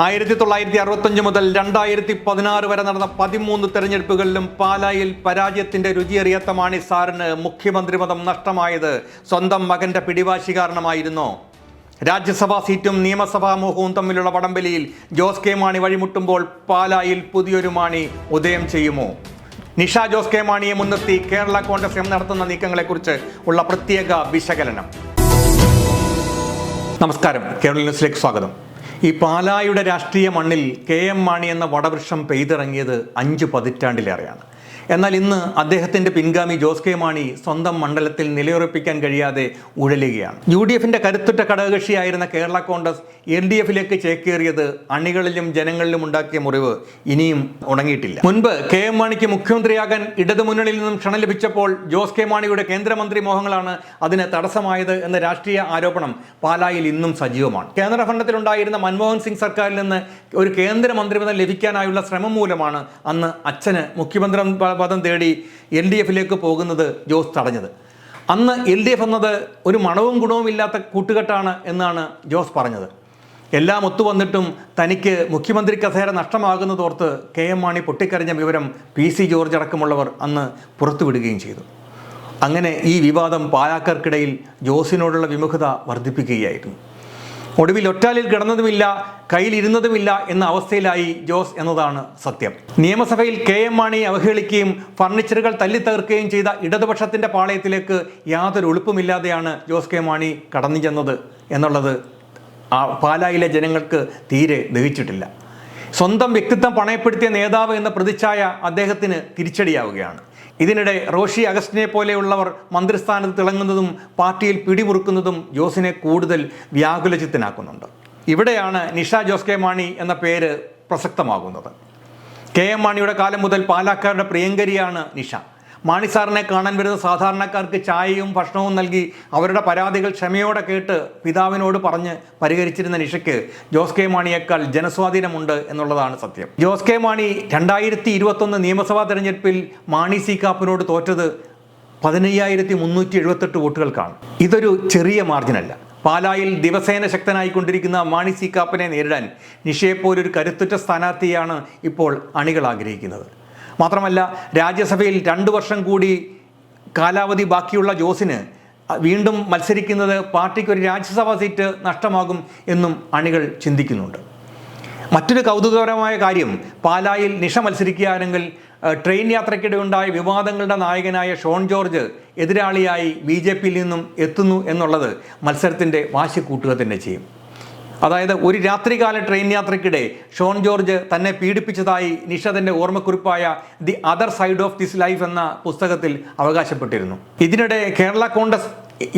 1965 മുതൽ 2016 വരെ നടന്ന 13 തെരഞ്ഞെടുപ്പുകളിലും പാലായിൽ പരാജയത്തിന്റെ രുചിയറിയാത്ത മാണി സാറിന് മുഖ്യമന്ത്രി പദം നഷ്ടമായത് സ്വന്തം മകന്റെ പിടിവാശി കാരണമായിരുന്നോ? രാജ്യസഭാ സീറ്റും നിയമസഭാ മോഹവും തമ്മിലുള്ള വടംവലിയിൽ ജോസ് കെ മാണി വഴിമുട്ടുമ്പോൾ പാലായിൽ പുതിയൊരു മാണി ഉദയം ചെയ്യുമോ? നിഷ ജോസ് കെ മാണിയെ മുൻനിർത്തി കേരള കോൺഗ്രസ് എം നടത്തുന്ന നീക്കങ്ങളെക്കുറിച്ച് ഉള്ള പ്രത്യേക വിശകലനം. നമസ്കാരം, കേരള ന്യൂസിലേക്ക് സ്വാഗതം. ഈ പാലായുടെ രാഷ്ട്രീയ മണ്ണിൽ KM മാണി എന്ന വടവൃക്ഷം പെയ്തിറങ്ങിയത് 5 പതിറ്റാണ്ടിലേറെയാണ്. എന്നാൽ ഇന്ന് അദ്ദേഹത്തിൻ്റെ പിൻഗാമി ജോസ് കെ മാണി സ്വന്തം മണ്ഡലത്തിൽ നിലയുറപ്പിക്കാൻ കഴിയാതെ ഉഴലുകയാണ്. UDFന്റെ കരുത്തുറ്റ ഘടകകക്ഷിയായിരുന്ന കേരള കോൺഗ്രസ് LDFിലേക്ക് ചേക്കേറിയത് അണികളിലും ജനങ്ങളിലും ഉണ്ടാക്കിയ മുറിവ് ഇനിയും ഉണങ്ങിയിട്ടില്ല. മുൻപ് KM മാണിക്ക് മുഖ്യമന്ത്രിയാകാൻ ഇടതുമുന്നണിയിൽ നിന്നും ക്ഷണം ലഭിച്ചപ്പോൾ ജോസ് കെ മാണിയുടെ കേന്ദ്രമന്ത്രി മോഹങ്ങളാണ് അതിന് തടസ്സമായത് എന്ന രാഷ്ട്രീയ ആരോപണം പാലായിൽ ഇന്നും സജീവമാണ്. കേന്ദ്ര ഭരണത്തിലുണ്ടായിരുന്ന മൻമോഹൻ സിംഗ് സർക്കാരിൽ നിന്ന് ഒരു കേന്ദ്രമന്ത്രിപദം ലഭിക്കാനായുള്ള ശ്രമം മൂലമാണ് അന്ന് അച്ഛന് മുഖ്യമന്ത്രി പദം തേടി LDFിലേക്ക് പോകുന്നത് ജോസ് തടഞ്ഞത്. അന്ന് LDF എന്നത് ഒരു മണവും ഗുണവും ഇല്ലാത്ത കൂട്ടുകെട്ടാണ് എന്നാണ് ജോസ് പറഞ്ഞത്. എല്ലാം ഒത്തുവന്നിട്ടും തനിക്ക് മുഖ്യമന്ത്രി കസേര നഷ്ടമാകുന്നതോർത്ത് KM മാണി പൊട്ടിക്കരഞ്ഞ വിവരം PC ജോർജ് അടക്കമുള്ളവർ അന്ന് പുറത്തുവിടുകയും ചെയ്തു. അങ്ങനെ ഈ വിവാദം പാലാക്കാർക്കിടയിൽ ജോസിനോടുള്ള വിമുഖത വർദ്ധിപ്പിക്കുകയായിരുന്നു. ഒടുവിൽ ഒറ്റാലിൽ കിടന്നതുമില്ല, കയ്യിലിരുന്നതുമില്ല എന്ന അവസ്ഥയിലായി ജോസ് എന്നതാണ് സത്യം. നിയമസഭയിൽ KM മാണിയെ അവഹേളിക്കുകയും ഫർണിച്ചറുകൾ തല്ലിത്തകർക്കുകയും ചെയ്ത ഇടതുപക്ഷത്തിൻ്റെ പാളയത്തിലേക്ക് യാതൊരു ഒളിപ്പുമില്ലാതെയാണ് ജോസ് കെ മാണി കടന്നു ചെന്നത് എന്നുള്ളത് പാലായിലെ ജനങ്ങൾക്ക് തീരെ ദഹിച്ചിട്ടില്ല. സ്വന്തം വ്യക്തിത്വം പണയപ്പെടുത്തിയ നേതാവ് എന്ന പ്രതിച്ഛായ അദ്ദേഹത്തിന് തിരിച്ചടിയാവുകയാണ്. ഇതിനിടെ റോഷി അഗസ്റ്റിനെ പോലെയുള്ളവർ മന്ത്രിസ്ഥാനത്ത് തിളങ്ങുന്നതും പാർട്ടിയിൽ പിടിമുറുക്കുന്നതും ജോസിനെ കൂടുതൽ വ്യാകുലചിത്തനാക്കുന്നുണ്ട്. ഇവിടെയാണ് നിഷ ജോസ് കെ മാണി എന്ന പേര് പ്രസക്തമാകുന്നത്. KM മാണിയുടെ കാലം മുതൽ പാലാക്കാരുടെ പ്രിയങ്കരിയാണ് നിഷ. മാണി സാറിനെ കാണാൻ വരുന്ന സാധാരണക്കാർക്ക് ചായയും ഭക്ഷണവും നൽകി അവരുടെ പരാതികൾ ക്ഷമയോടെ കേട്ട് പിതാവിനോട് പറഞ്ഞ് പരിഹരിച്ചിരുന്ന നിഷയ്ക്ക് ജോസ് കെ മാണിയേക്കാൾ ജനസ്വാധീനമുണ്ട് എന്നുള്ളതാണ് സത്യം. ജോസ് കെ മാണി 2021 നിയമസഭാ തെരഞ്ഞെടുപ്പിൽ മാണി സി കാപ്പനോട് തോറ്റത് 15,378 വോട്ടുകൾക്കാണ്. ഇതൊരു ചെറിയ മാർജിനല്ല. പാലായിൽ ദിവസേന ശക്തനായിക്കൊണ്ടിരിക്കുന്ന മാണി സി കാപ്പനെ നേരിടാൻ നിഷയെപ്പോലൊരു കരുത്തുറ്റ സ്ഥാനാർത്ഥിയാണ് ഇപ്പോൾ അണികൾ ആഗ്രഹിക്കുന്നത്. മാത്രമല്ല, രാജ്യസഭയിൽ 2 വർഷം കൂടി കാലാവധി ബാക്കിയുള്ള ജോസിന് വീണ്ടും മത്സരിക്കുന്നത് പാർട്ടിക്ക് ഒരു രാജ്യസഭാ സീറ്റ് നഷ്ടമാകും എന്നും അണികൾ ചിന്തിക്കുന്നുണ്ട്. മറ്റൊരു കൗതുകകരമായ കാര്യം, പാലായിൽ നിഷ മത്സരിക്കുകയാണെങ്കിൽ ട്രെയിൻ യാത്രയ്ക്കിടെ ഉണ്ടായ വിവാദങ്ങളുടെ നായകനായ ഷോൺ ജോർജ് എതിരാളിയായി BJPയിൽ നിന്നും എത്തുന്നു എന്നുള്ളത് മത്സരത്തിൻ്റെ വാശി കൂട്ടുക തന്നെ ചെയ്യും. അതായത്, ഒരു രാത്രികാല ട്രെയിൻ യാത്രയ്ക്കിടെ ഷോൺ ജോർജ് തന്നെ പീഡിപ്പിച്ചതായി നിഷ തൻ്റെ ഓർമ്മക്കുറിപ്പായ the other side of this life എന്ന പുസ്തകത്തിൽ അവകാശപ്പെട്ടിരുന്നു. ഇതിനിടെ കേരള കോൺഗ്രസ്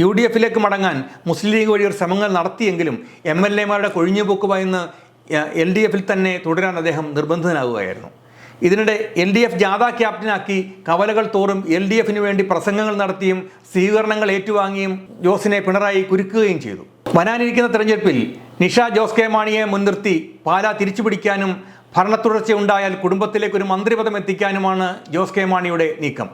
UDFിലേക്ക് മടങ്ങാൻ മുസ്ലിം ലീഗ് വഴി ഒരു ശ്രമങ്ങൾ നടത്തിയെങ്കിലും MLA മാരുടെ കൊഴിഞ്ഞുപോക്ക് ഭയന്ന് LDFിൽ തന്നെ തുടരാൻ അദ്ദേഹം നിർബന്ധിതനാവുകയായിരുന്നു. ഇതിനിടെ LDF ജാഥ ക്യാപ്റ്റനാക്കി കവലകൾ തോറും LDFിന് വേണ്ടി പ്രസംഗങ്ങൾ നടത്തിയും സ്വീകരണങ്ങൾ ഏറ്റുവാങ്ങിയും ജോസിനെ പിണറായി കുരുക്കുകയും ചെയ്തു. വരാനിരിക്കുന്ന തെരഞ്ഞെടുപ്പിൽ നിഷ ജോസ് കെ മാണിയെ മുൻനിർത്തി പാലാ തിരിച്ചുപിടിക്കാനും ഭരണത്തുടർച്ച ഉണ്ടായാൽ കുടുംബത്തിലേക്ക് ഒരു മന്ത്രിപദം എത്തിക്കാനുമാണ് ജോസ് കെ മാണിയുടെ നീക്കം.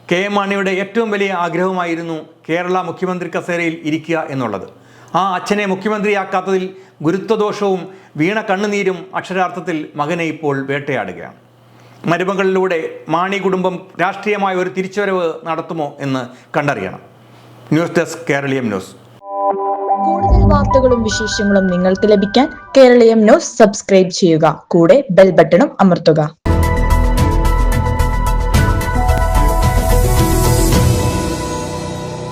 KM മാണിയുടെ ഏറ്റവും വലിയ ആഗ്രഹമായിരുന്നു കേരള മുഖ്യമന്ത്രി കസേരയിൽ ഇരിക്കുക എന്നുള്ളത്. ആ അച്ഛനെ മുഖ്യമന്ത്രിയാക്കാത്തതിൽ ഗുരുത്വദോഷവും വീണ കണ്ണുനീരും അക്ഷരാർത്ഥത്തിൽ മകനെ ഇപ്പോൾ വേട്ടയാടുകയാണ്. മരുമകളിലൂടെ മാണി കുടുംബം രാഷ്ട്രീയമായ ഒരു തിരിച്ചുവരവ് നടത്തുമോ എന്ന് കണ്ടറിയണം. News desk Keraleeyam news. കൂടുതൽ വാർത്തകളും വിശേഷങ്ങളും നിങ്ങൾക്ക് ലഭിക്കാൻ കേരളീയം ന്യൂസ് സബ്സ്ക്രൈബ് ചെയ്യുക. കൂടെ ബെൽ ബട്ടണും അമർത്തുക.